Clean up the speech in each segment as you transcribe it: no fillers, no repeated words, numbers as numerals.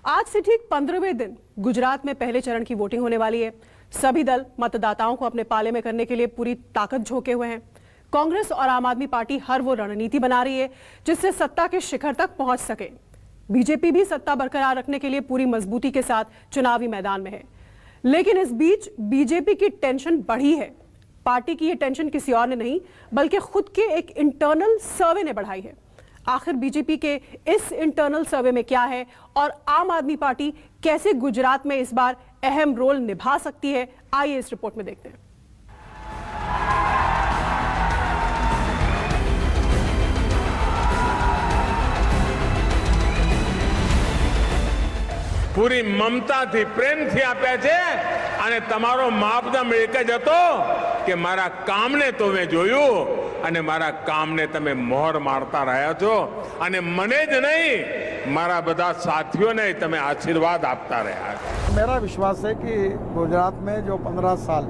आज से ठीक 15वें दिन गुजरात में पहले चरण की वोटिंग होने वाली है। सभी दल मतदाताओं को अपने पाले में करने के लिए पूरी ताकत झोंके हुए हैं। कांग्रेस और आम आदमी पार्टी हर वो रणनीति बना रही है जिससे सत्ता के शिखर तक पहुंच सके। बीजेपी भी सत्ता बरकरार रखने के लिए पूरी मजबूती के साथ चुनावी मैदान में है। लेकिन इस बीच बीजेपी की टेंशन बढ़ी है। पार्टी की ये टेंशन किसी और ने नहीं बल्कि खुद के एक इंटरनल सर्वे ने बढ़ाई है। आखिर बीजेपी के इस इंटरनल सर्वे में क्या है और आम आदमी पार्टी कैसे गुजरात में इस बार अहम रोल निभा सकती है, आइए इस रिपोर्ट में देखते हैं। પૂરી મમતાથી પ્રેમથી આપ્યા છે અને તમારો માપદંડ એક જ હતો કે મારા કામને તમે જોયું અને મારા કામને તમે મોહર મારતા રહ્યા છો અને મને જ નહીં મારા બધા સાથીઓને તમે આશીર્વાદ આપતા રહ્યા છો। मेरा विश्वास है कि गुजरात में जो 15 साल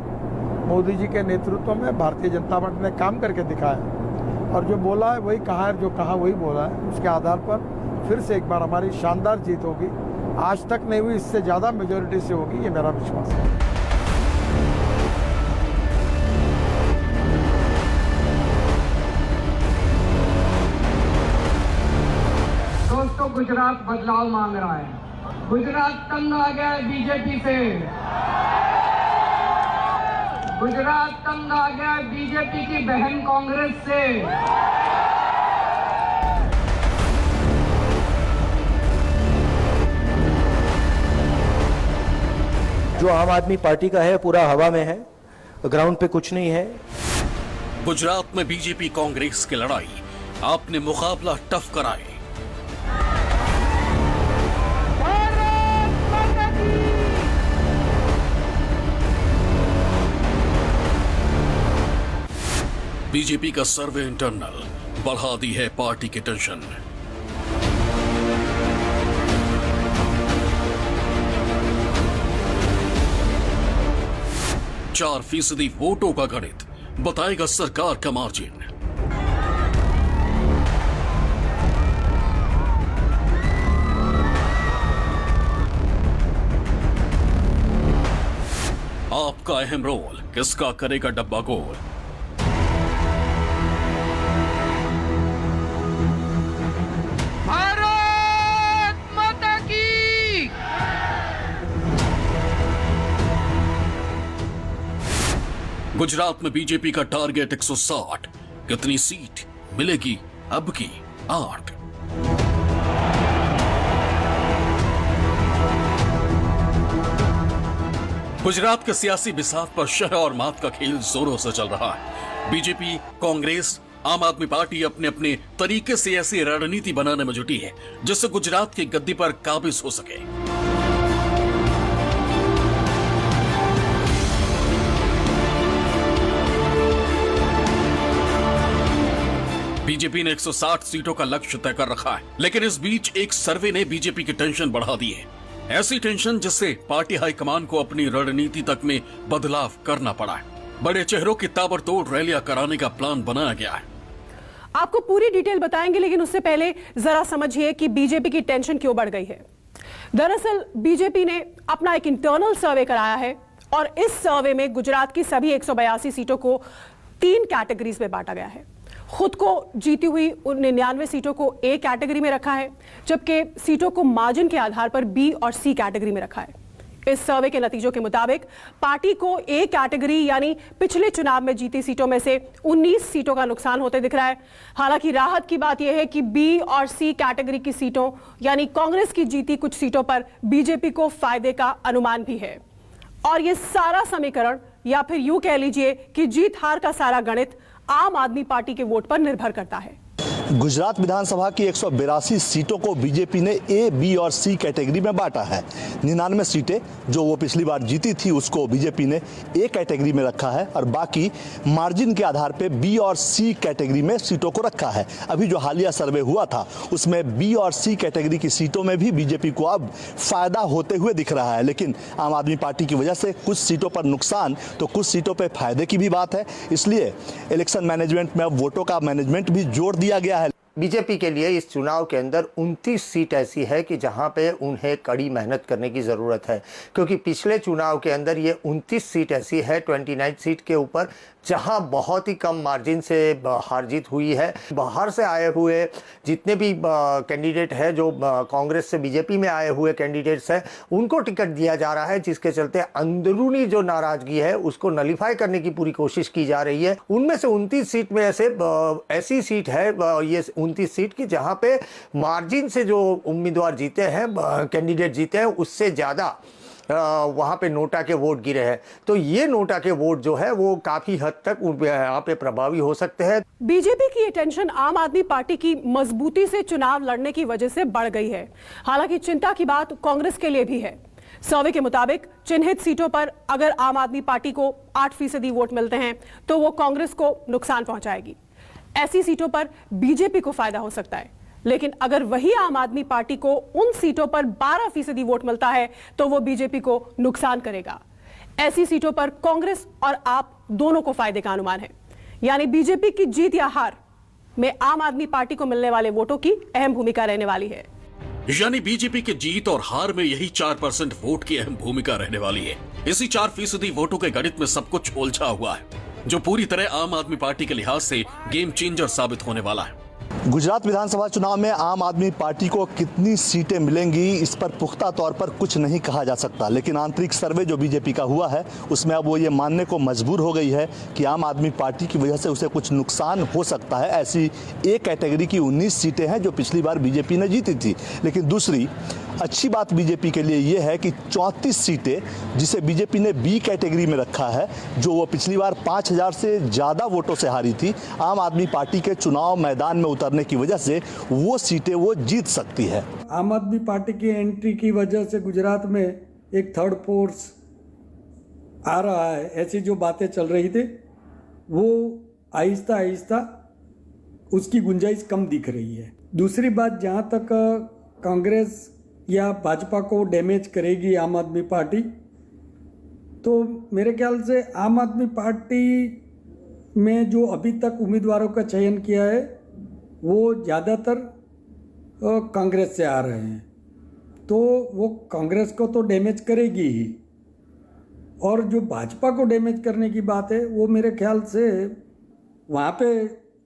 मोदी जी के नेतृत्व में भारतीय जनता पार्टी ने काम करके दिखाया और जो बोला है वही कहा है, जो कहा वही बोला है, उसके आधार पर फिर से एक बार हमारी शानदार जीत होगी। आज तक नहीं हुई, इससे ज़्यादा मेजोरिटी से होगी, ये मेरा विश्वास है। दोस्तों, गुजरात बदलाव मांग रहा है। गुजरात तंग आ गया है बीजेपी से। गुजरात तंग आ गया है बीजेपी की बहन कांग्रेस से। जो आम आदमी पार्टी का है पूरा हवा में है, ग्राउंड पे कुछ नहीं है। गुजरात में बीजेपी कांग्रेस की लड़ाई, आपने मुकाबला टफ कराए। बीजेपी का सर्वे इंटरनल बढ़ा दी है पार्टी की टेंशन। चार फीसदी वोटों का गणित बताएगा सरकार का मार्जिन। आपका अहम रोल, किसका करेगा डब्बा गोल। भारत माता की। गुजरात में बीजेपी का टारगेट 160। कितनी सीट मिलेगी अब की? 8। गुजरात के सियासी बिसात पर शह और मात का खेल जोरों से चल रहा है। बीजेपी, कांग्रेस, आम आदमी पार्टी अपने अपने तरीके से ऐसी रणनीति बनाने में जुटी है जिससे गुजरात की गद्दी पर काबिज हो सके। बीजेपी ने 160 सीटों का लक्ष्य तय कर रखा है, लेकिन इस बीच एक सर्वे ने बीजेपी की टेंशन बढ़ा दी है। ऐसी टेंशन जिससे पार्टी हाईकमान को अपनी रणनीति तक में बदलाव करना पड़ा है। बड़े चेहरों की ताबड़तोड़ रैलियां कराने का प्लान बनाया गया है। आपको पूरी डिटेल बताएंगे, लेकिन उससे पहले जरा समझिए कि बीजेपी की टेंशन क्यों बढ़ गई है। दरअसल बीजेपी ने अपना एक इंटरनल सर्वे कराया है और इस सर्वे में गुजरात की सभी 182 सीटों को 3 कैटेगरीज में बांटा गया है। खुद को जीती हुई 99 सीटों को ए कैटेगरी में रखा है, जबकि सीटों को मार्जिन के आधार पर बी और सी कैटेगरी में रखा है। इस सर्वे के नतीजों के मुताबिक पार्टी को ए कैटेगरी यानी पिछले चुनाव में जीती सीटों में से 19 सीटों का नुकसान होते दिख रहा है। हालांकि राहत की बात यह है कि बी और सी कैटेगरी की सीटों यानी कांग्रेस की जीती कुछ सीटों पर बीजेपी को फायदे का अनुमान भी है। और यह सारा समीकरण, या फिर यूं कह लीजिए कि जीत हार का सारा गणित आम आदमी पार्टी के वोट पर निर्भर करता है। गुजरात विधानसभा की 182 सीटों को बीजेपी ने ए, बी और सी कैटेगरी में बांटा है। 99 सीटें जो वो पिछली बार जीती थी उसको बीजेपी ने ए कैटेगरी में रखा है और बाकी मार्जिन के आधार पे बी और सी कैटेगरी में सीटों को रखा है। अभी जो हालिया सर्वे हुआ था उसमें बी और सी कैटेगरी की सीटों में भी बीजेपी को अब फायदा होते हुए दिख रहा है, लेकिन आम आदमी पार्टी की वजह से कुछ सीटों पर नुकसान तो कुछ सीटों पर फायदे की भी बात है। इसलिए इलेक्शन मैनेजमेंट में अब वोटों का मैनेजमेंट भी जोड़ दिया गया है। बीजेपी के लिए इस चुनाव के अंदर 29 सीट ऐसी है कि जहां पे उन्हें कड़ी मेहनत करने की ज़रूरत है, क्योंकि पिछले चुनाव के अंदर ये 29 सीट ऐसी है 29 सीट के ऊपर जहां बहुत ही कम मार्जिन से हार जीत हुई है। बाहर से आए हुए जितने भी कैंडिडेट हैं, जो कांग्रेस से बीजेपी में आए हुए कैंडिडेट्स हैं, उनको टिकट दिया जा रहा है, जिसके चलते अंदरूनी जो नाराजगी है उसको नलीफाई करने की पूरी कोशिश की जा रही है। उनमें से 29 सीट में ऐसी सीट है, ये 29 सीट की जहां पे मार्जिन से जो उम्मीदवार जीते हैं, कैंडिडेट जीते हैं, उससे ज़्यादा वहाँ पे नोटा के वोट गिरे हैं। तो ये नोटा के वोट जो है वो काफी हद तक यहाँ पे प्रभावी हो सकते हैं। बीजेपी की ये टेंशन आम आदमी पार्टी की मजबूती से चुनाव लड़ने की वजह से बढ़ गई है। हालांकि चिंता की बात कांग्रेस के लिए भी है। सर्वे के मुताबिक चिन्हित सीटों पर अगर आम आदमी पार्टी को 8% वोट मिलते हैं तो वो कांग्रेस को नुकसान पहुंचाएगी। ऐसी सीटों पर बीजेपी को फायदा हो सकता है, लेकिन अगर वही आम आदमी पार्टी को उन सीटों पर 12% वोट मिलता है तो वो बीजेपी को नुकसान करेगा। ऐसी सीटों पर कांग्रेस और आप दोनों को फायदे का अनुमान है, यानी बीजेपी की जीत या हार में आम आदमी पार्टी को मिलने वाले वोटों की अहम भूमिका रहने वाली है। यानी बीजेपी की जीत और हार में यही 4% वोट की अहम भूमिका रहने वाली है। इसी 4% वोटों के गणित में सब कुछ उलझा हुआ है, जो पूरी तरह आम आदमी पार्टी के लिहाज से गेम चेंजर साबित होने वाला है। गुजरात विधानसभा चुनाव में आम आदमी पार्टी को कितनी सीटें मिलेंगी, इस पर पुख्ता तौर पर कुछ नहीं कहा जा सकता, लेकिन आंतरिक सर्वे जो बीजेपी का हुआ है उसमें अब वो ये मानने को मजबूर हो गई है कि आम आदमी पार्टी की वजह से उसे कुछ नुकसान हो सकता है। ऐसी एक कैटेगरी की 19 सीटें हैं जो पिछली बार बीजेपी ने जीती थी। लेकिन दूसरी अच्छी बात बीजेपी के लिए ये है कि 34 सीटें जिसे बीजेपी ने बी कैटेगरी में रखा है, जो वो पिछली बार 5000 से ज़्यादा वोटों से हारी थी, आम आदमी पार्टी के चुनाव मैदान में उतरने की वजह से वो सीटें वो जीत सकती है। आम आदमी पार्टी की एंट्री की वजह से गुजरात में एक थर्ड फोर्स आ रहा है, ऐसी जो बातें चल रही थी वो आहिस्ता आहिस्ता उसकी गुंजाइश कम दिख रही है। दूसरी बात, जहाँ तक कांग्रेस या भाजपा को डैमेज करेगी आम आदमी पार्टी, तो मेरे ख्याल से आम आदमी पार्टी में जो अभी तक उम्मीदवारों का चयन किया है वो ज़्यादातर कांग्रेस से आ रहे हैं, तो वो कांग्रेस को तो डैमेज करेगी ही। और जो भाजपा को डैमेज करने की बात है वो मेरे ख्याल से वहाँ पे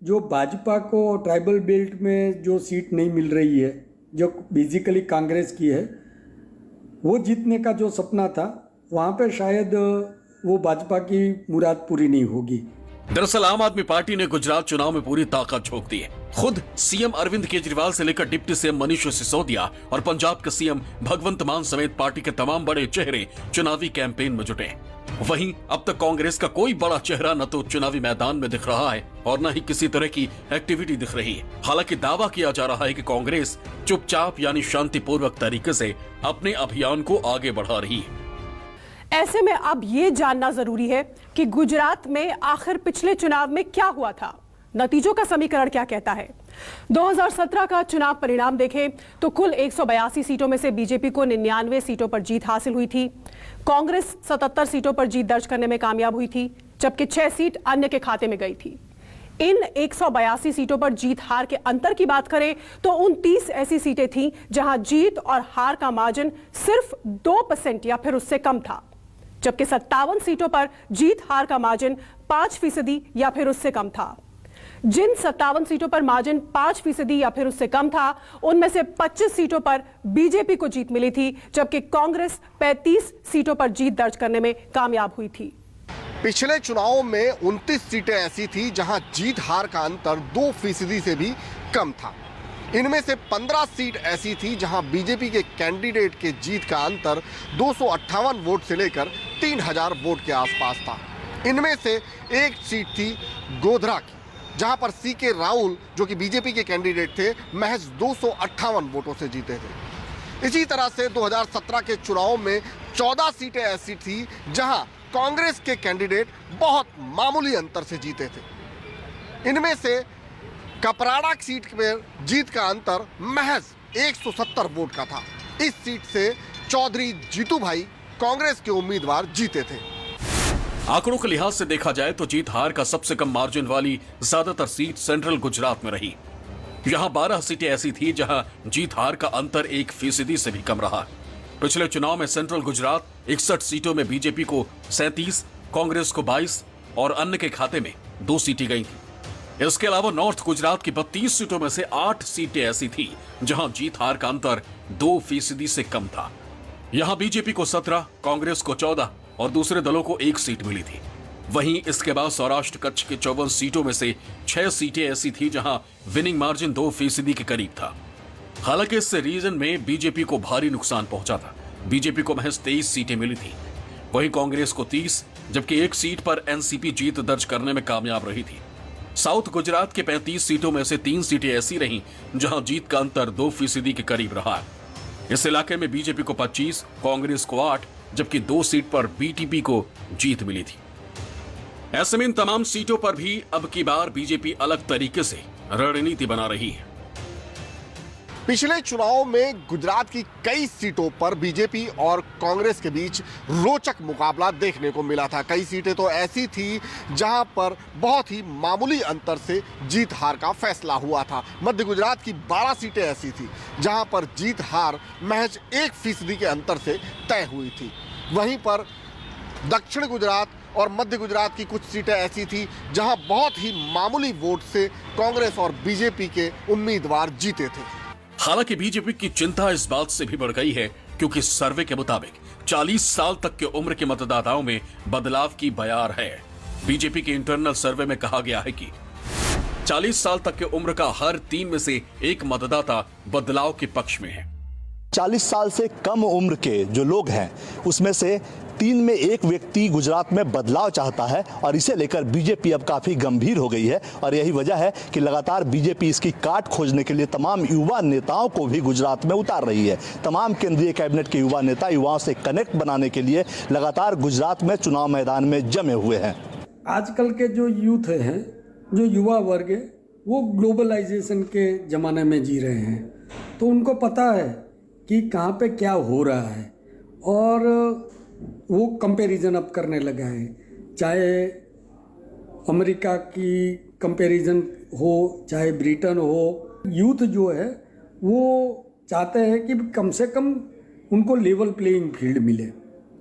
जो भाजपा को ट्राइबल बेल्ट में जो सीट नहीं मिल रही है, जो बेसिकली कांग्रेस की है, वो जीतने का जो सपना था वहाँ पे शायद वो भाजपा की मुराद पूरी नहीं होगी। दरअसल आम आदमी पार्टी ने गुजरात चुनाव में पूरी ताकत झोंक दी है। खुद सीएम अरविंद केजरीवाल से लेकर डिप्टी सीएम मनीष सिसोदिया और पंजाब के सीएम भगवंत मान समेत पार्टी के तमाम बड़े चेहरे चुनावी कैंपेन में जुटे हैं। वहीं अब तक कांग्रेस का कोई बड़ा चेहरा न तो चुनावी मैदान में दिख रहा है और न ही किसी तरह की एक्टिविटी दिख रही है। हालांकि दावा किया जा रहा है कि कांग्रेस चुपचाप यानी शांतिपूर्वक तरीके से अपने अभियान को आगे बढ़ा रही है। ऐसे में अब ये जानना जरूरी है कि गुजरात में आखिर पिछले चुनाव में क्या हुआ था, नतीजों का समीकरण क्या कहता है। 2017 का चुनाव परिणाम देखें तो कुल 182 सीटों में से बीजेपी को 99 सीटों पर जीत हासिल हुई थी। कांग्रेस 77 सीटों पर जीत दर्ज करने में कामयाब हुई थी, जबकि 6 सीट अन्य के खाते में गई थी। इन 182 सीटों पर जीत हार के अंतर की बात करें तो 29 ऐसी सीटें थीं जहां जीत और हार का मार्जिन सिर्फ 2% या फिर उससे कम था, जबकि 57 सीटों पर जीत हार का मार्जिन 5% या फिर उससे कम था। जिन 57 सीटों पर मार्जिन 5% या फिर उससे कम था, उनमें से 25 सीटों पर बीजेपी को जीत मिली थी, जबकि कांग्रेस 35 सीटों पर जीत दर्ज करने में कामयाब हुई थी। पिछले चुनाव में 29 सीटें ऐसी थी जहां जीत हार का अंतर 2% से भी कम था। इनमें से 15 सीट ऐसी थी जहां बीजेपी के कैंडिडेट के जीत का अंतर 258 वोट से लेकर 3000 वोट के आसपास था। इनमें से एक सीट थी गोधरा की, जहां पर सीके राहुल जो कि बीजेपी के कैंडिडेट थे महज 258 वोटों से जीते थे। इसी तरह से 2017 के चुनाव में 14 सीटें ऐसी थी जहां कांग्रेस के कैंडिडेट बहुत मामूली अंतर से जीते थे। इनमें से कपराड़ा सीट पर जीत का अंतर महज 170 वोट का था। इस सीट से चौधरी जीतू भाई कांग्रेस के उम्मीदवार जीते थे। आंकड़ों के लिहाज से देखा जाए तो जीत हार का सबसे कम मार्जिन वाली ज्यादातर सीट सेंट्रल गुजरात में रही। यहाँ 12 सीटें ऐसी थी जहां जीत हार का अंतर 1% से भी कम रहा। पिछले चुनाव में सेंट्रल गुजरात 61 सीटों में बीजेपी को 37, कांग्रेस को 22 और अन्य के खाते में 2 सीटें गई थी। इसके अलावा नॉर्थ गुजरात की 32 सीटों में से 8 सीटें ऐसी थी जहां जीत हार का अंतर 2% से कम था। यहां बीजेपी को 17, कांग्रेस को 14 और दूसरे दलों को 1 सीट मिली थी। वहीं इसके बाद सौराष्ट्र कच्छ के 54 सीटों में से 6 सीटें ऐसी थी जहां विनिंग मार्जिन 2% के करीब था। हालांकि इससे रीजन में बीजेपी को भारी नुकसान पहुंचा था। बीजेपी को महज 23 सीटें मिली थी, वहीं कांग्रेस को 30, जबकि 1 सीट पर एनसीपी जीत दर्ज करने में कामयाब रही थी। साउथ गुजरात के 35 सीटों में से 3 सीटें ऐसी रहीं जहां जीत का अंतर 2% के करीब रहा। इस इलाके में बीजेपी को 25, कांग्रेस को 8, जबकि 2 सीट पर बीटीपी को जीत मिली थी। ऐसे में इन तमाम सीटों पर भी अब की बार बीजेपी अलग तरीके से रणनीति बना रही है। पिछले चुनाव में गुजरात की कई सीटों पर बीजेपी और कांग्रेस के बीच रोचक मुकाबला देखने को मिला था। कई सीटें तो ऐसी थी जहां पर बहुत ही मामूली अंतर से जीत हार का फैसला हुआ था। मध्य गुजरात की 12 सीटें ऐसी थी जहां पर जीत हार महज 1% के अंतर से तय हुई थी। वहीं पर दक्षिण गुजरात और मध्य गुजरात की कुछ सीटें ऐसी थी जहां बहुत ही मामूली वोट से कांग्रेस और बीजेपी के उम्मीदवार जीते थे। हालांकि बीजेपी की चिंता इस बात से भी बढ़ गई है क्योंकि सर्वे के मुताबिक 40 साल तक की उम्र के मतदाताओं में बदलाव की बयार है। बीजेपी के इंटरनल सर्वे में कहा गया है कि 40 साल तक की उम्र का हर 3 में से 1 मतदाता बदलाव के पक्ष में है। 40 साल से कम उम्र के जो लोग हैं उसमें से 3 में 1 व्यक्ति गुजरात में बदलाव चाहता है और इसे लेकर बीजेपी अब काफी गंभीर हो गई है। और यही वजह है कि लगातार बीजेपी इसकी काट खोजने के लिए तमाम युवा नेताओं को भी गुजरात में उतार रही है। तमाम केंद्रीय कैबिनेट के युवा नेता युवाओं से कनेक्ट बनाने के लिए लगातार गुजरात में चुनाव मैदान में जमे हुए हैं। आजकल के जो यूथ हैं, जो युवा वर्ग है, वो ग्लोबलाइजेशन के ज़माने में जी रहे हैं, तो उनको पता है कि कहाँ पे क्या हो रहा है और वो कंपैरिजन अब करने लगा है। चाहे अमेरिका की कंपैरिजन हो, चाहे ब्रिटेन हो, यूथ जो है वो चाहते हैं कि कम से कम उनको लेवल प्लेइंग फील्ड मिले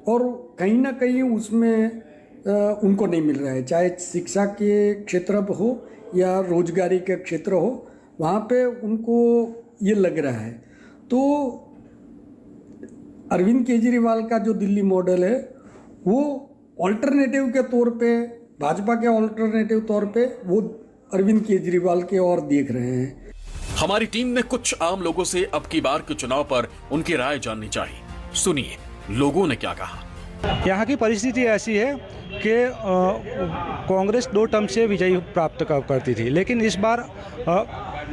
और कहीं ना कहीं उसमें उनको नहीं मिल रहा है। चाहे शिक्षा के क्षेत्र हो या रोजगारी के क्षेत्र हो, वहाँ पे उनको ये लग रहा है। तो अरविंद केजरीवाल का जो दिल्ली मॉडल है वो ऑल्टरनेटिव के तौर पे, भाजपा के ऑल्टरनेटिव तौर पे वो अरविंद केजरीवाल के और देख रहे हैं। हमारी टीम ने कुछ आम लोगों से अब की बार के चुनाव पर उनकी राय जाननी चाहिए। सुनिए लोगों ने क्या कहा। यहाँ की परिस्थिति ऐसी है कि कांग्रेस 2 टर्म से विजय प्राप्त करती थी, लेकिन इस बार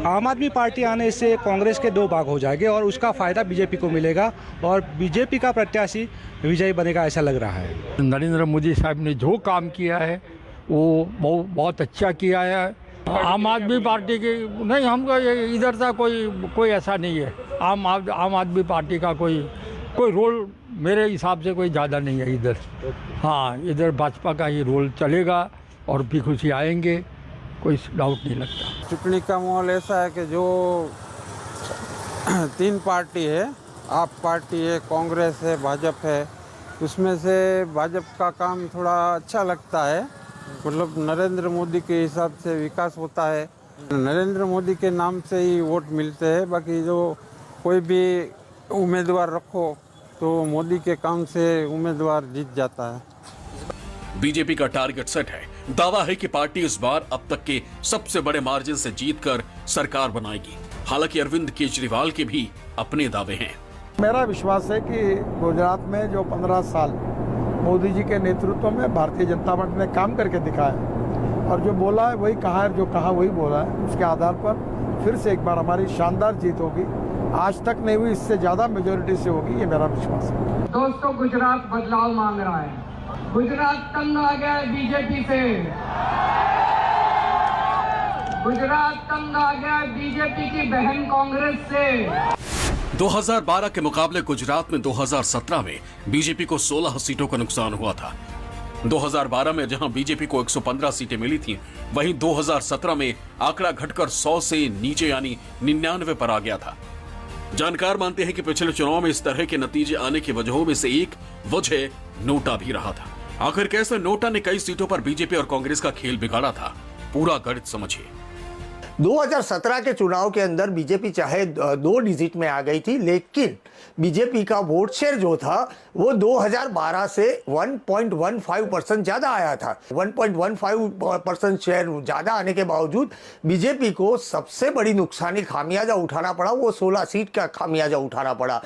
आम आदमी पार्टी आने से कांग्रेस के 2 भाग हो जाएंगे और उसका फ़ायदा बीजेपी को मिलेगा और बीजेपी का प्रत्याशी विजयी बनेगा, ऐसा लग रहा है। नरेंद्र मोदी साहब ने जो काम किया है वो बहुत अच्छा किया है। आम आदमी पार्टी की नहीं, हमको इधर का कोई ऐसा नहीं है। आम आदमी पार्टी का कोई रोल मेरे हिसाब से कोई ज़्यादा नहीं है इधर। हाँ, इधर भाजपा का ही रोल चलेगा और भी खुशी आएंगे, कोई डाउट नहीं लगता। चुनाव का माहौल ऐसा है कि जो 3 पार्टी है, आप पार्टी है, कांग्रेस है, भाजपा है, उसमें से भाजपा का काम थोड़ा अच्छा लगता है। मतलब नरेंद्र मोदी के हिसाब से विकास होता है, नरेंद्र मोदी के नाम से ही वोट मिलते हैं। बाकी जो कोई भी उम्मीदवार रखो तो मोदी के काम से उम्मीदवार जीत जाता है। बीजेपी का टारगेट सेट है। दावा है कि पार्टी इस बार अब तक के सबसे बड़े मार्जिन से जीतकर सरकार बनाएगी। हालांकि अरविंद केजरीवाल के भी अपने दावे हैं। मेरा विश्वास है कि गुजरात में जो 15 साल मोदी जी के नेतृत्व में भारतीय जनता पार्टी ने काम करके दिखाया और जो बोला है वही कहा है, जो कहा वही बोला है, उसके आधार पर फिर से एक बार हमारी शानदार जीत होगी। आज तक नहीं हुई, इससे ज़्यादा मेजोरिटी से होगी, ये मेरा विश्वास है। दोस्तों, गुजरात बदलाव मांग रहा है। गुजरात तंग आ गया है बीजेपी से। गुजरात तंग आ गया है बीजेपी की बहन कांग्रेस से। 2012 के मुकाबले गुजरात में 2017 में बीजेपी को 16 सीटों का नुकसान हुआ था। 2012 में जहां बीजेपी को 115 सीटें मिली थीं, वहीं 2017 में आंकड़ा घटकर 100 से नीचे यानी 99 पर आ गया था। जानकार मानते हैं कि पिछले चुनाव में इस तरह के नतीजे आने की वजहों में से एक वजह नोटा भी रहा था। आखिर कैसे नोटा ने कई सीटों पर बीजेपी और कांग्रेस का खेल बिगाड़ा था, पूरा गणित समझिए। 2017 के चुनाव के अंदर बीजेपी चाहे 2 डिजिट में आ गई थी, लेकिन बीजेपी का वोट शेयर जो था वो 2012 से 1.15% ज्यादा आया था। 1.15% शेयर ज्यादा आने के बावजूद बीजेपी को सबसे बड़ी नुकसानी खामियाजा उठाना पड़ा, वो 16 सीट का खामियाजा उठाना पड़ा।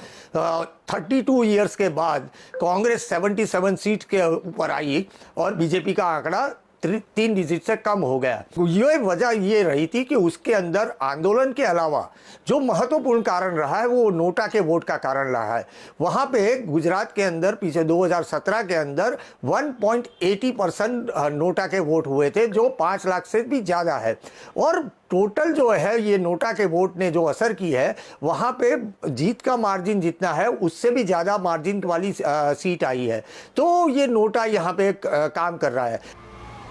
32 ईयर्स के बाद कांग्रेस 77 सीट के ऊपर आई और बीजेपी का आंकड़ा 3 डिजिट से कम हो गया। ये वजह ये रही थी कि उसके अंदर आंदोलन के अलावा जो महत्वपूर्ण कारण रहा है वो नोटा के वोट का कारण रहा है। वहां पे गुजरात के अंदर पीछे 2017 के अंदर 1.80% नोटा के वोट हुए थे, जो 5 लाख से भी ज्यादा है। और टोटल जो है ये नोटा के वोट ने जो असर की है, वहां पे जीत का मार्जिन जितना है उससे भी ज्यादा मार्जिन वाली सीट आई है। तो ये नोटा यहाँ पे काम कर रहा है।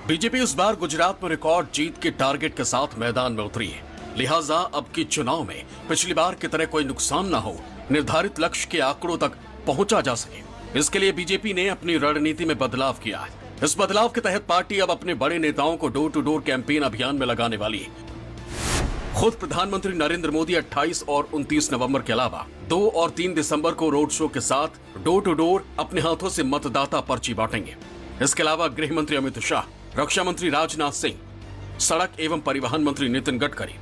बीजेपी इस बार गुजरात में रिकॉर्ड जीत के टारगेट के साथ मैदान में उतरी है, लिहाजा अब के चुनाव में पिछली बार की तरह कोई नुकसान न हो, निर्धारित लक्ष्य के आंकड़ों तक पहुंचा जा सके। इसके लिए बीजेपी ने अपनी रणनीति में बदलाव किया है। इस बदलाव के तहत पार्टी अब अपने बड़े नेताओं को डोर टू डोर कैंपेन अभियान में लगाने वाली है। खुद प्रधानमंत्री नरेंद्र मोदी 28 और 29 नवंबर के अलावा 2 और 3 दिसंबर को रोड शो के साथ डोर टू डोर अपने हाथों से मतदाता पर्ची बांटेंगे। इसके अलावा गृह मंत्री अमित शाह, रक्षा मंत्री राजनाथ सिंह, सड़क एवं परिवहन मंत्री नितिन गडकरी,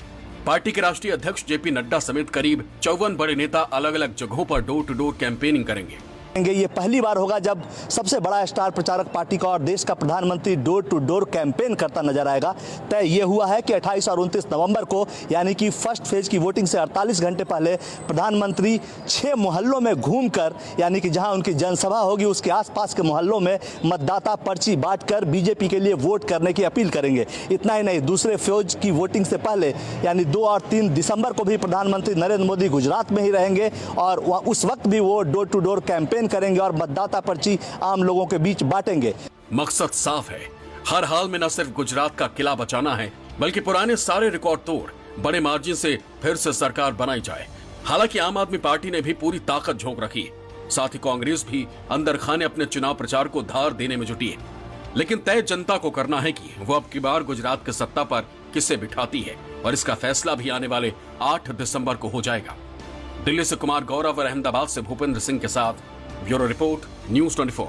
पार्टी के राष्ट्रीय अध्यक्ष जेपी नड्डा समेत करीब 54 बड़े नेता अलग अलग जगहों पर डोर टू डोर कैंपेनिंग करेंगे। ये पहली बार होगा जब सबसे बड़ा स्टार प्रचारक पार्टी का और देश का प्रधानमंत्री डोर टू डोर कैंपेन करता नजर आएगा। तय ये हुआ है कि 28 और 29 नवंबर को यानी कि फर्स्ट फेज की वोटिंग से 48 घंटे पहले प्रधानमंत्री 6 मोहल्लों में घूमकर यानी कि जहां उनकी जनसभा होगी उसके आसपास के मोहल्लों में मतदाता पर्ची बांटकर बीजेपी के लिए वोट करने की अपील करेंगे। इतना ही नहीं, दूसरे फेज की वोटिंग से पहले यानी 2 और 3 दिसंबर को भी प्रधानमंत्री नरेंद्र मोदी गुजरात में ही रहेंगे और उस वक्त भी वो डोर टू डोर कैंपेन करेंगे और मतदाता पर्ची आम लोगों के बीच बांटेंगे। मकसद साफ है, हर हाल में न सिर्फ गुजरात का किला बचाना है बल्कि पुराने सारे रिकॉर्ड तोड़ बड़े मार्जिन से फिर से सरकार बनाई जाए। हालांकि आम आदमी पार्टी ने भी पूरी ताकत झोंक रखी है, साथ ही कांग्रेस भी अंदर खाने अपने चुनाव प्रचार को धार देने में जुटी है। लेकिन तय जनता को करना है कि वो अब की बार गुजरात के सत्ता पर किसे बिठाती है और इसका फैसला भी आने वाले 8 दिसंबर को हो जाएगा। दिल्ली से कुमार गौरव और अहमदाबाद से भूपेंद्र सिंह के साथ ब्यूरो रिपोर्ट, न्यूज़ 24।